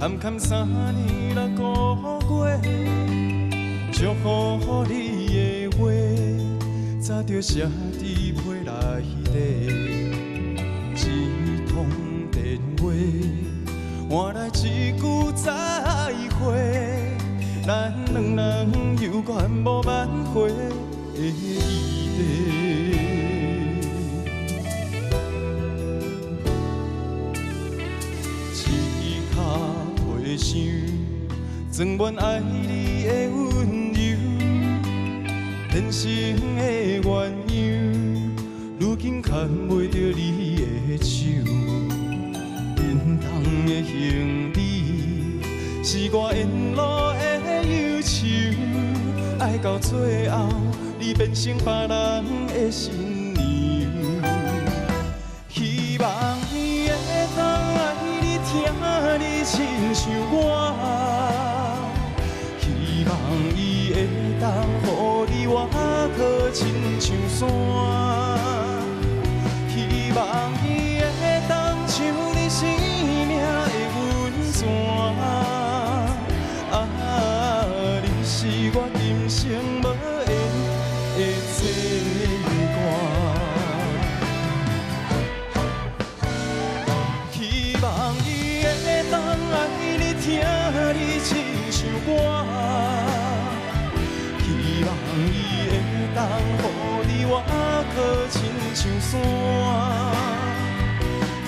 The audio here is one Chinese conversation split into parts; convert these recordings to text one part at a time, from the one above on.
坎坎3年6个月，祝福你的话，早就写伫被内底。一通电话，换来一句再会，咱两人有缘无挽回的余地。一脚回想，装满爱你的温柔，人生的鸳鸯，如今牵袂着你的手。沉重的行李，是我沿路的忧愁。爱到最后，你变成别人的新娘。希望伊会当爱你，疼你亲像我。希望伊会当予你外壳亲像山。希望伊会当像你生命的温泉。你是我今生无缘的牵挂。希望伊会当爱你，疼你亲像我。希望伊会当予你外壳亲像山。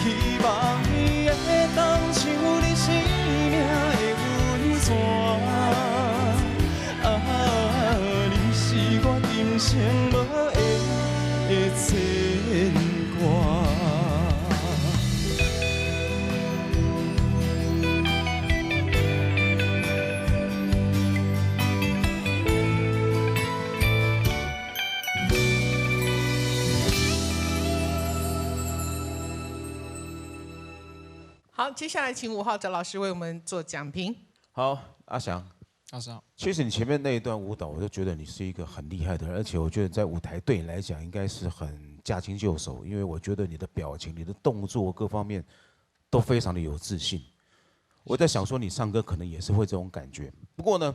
希望伊会当像你生命的温泉。你是我今生无缘的牵挂。好，接下来请5号赵老师为我们做讲评。好，阿翔，老师好。其实你前面那一段舞蹈，我就觉得你是一个很厉害的人，而且我觉得在舞台对你来讲应该是很驾轻就熟，因为我觉得你的表情、你的动作各方面都非常的有自信。我在想说，你唱歌可能也是会这种感觉。不过呢，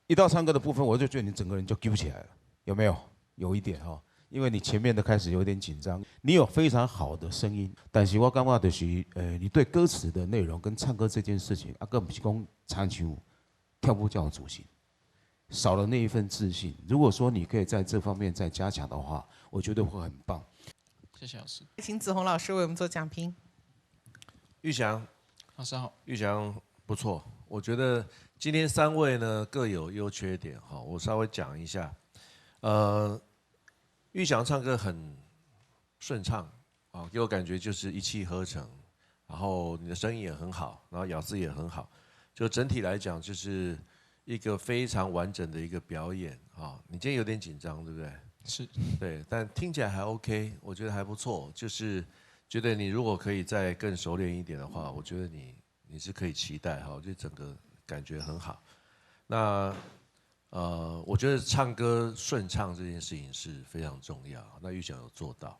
一到唱歌的部分，我就觉得你整个人就揪起来了，有没有？有一点哈。因为你前面的开始有点紧张，你有非常好的声音，但是我感觉就是，你对歌词的内容跟唱歌这件事情，更不是讲唱像跳舞这样主席，少了那一份自信。如果说你可以在这方面再加强的话，我觉得会很棒。谢谢老师。请子红老师为我们做讲评。玉祥，老师好。玉祥不错，我觉得今天3位呢各有优缺点哈，我稍微讲一下。玉祥唱歌很顺畅啊，给我感觉就是一气呵成，然后你的声音也很好，然后咬字也很好，就整体来讲就是一个非常完整的一个表演啊。你今天有点紧张，对不对？是。对，但听起来还 OK， 我觉得还不错。就是觉得你如果可以再更熟练一点的话，我觉得你是可以期待哈，就整个感觉很好。那我觉得唱歌顺畅这件事情是非常重要，那玉祥有做到。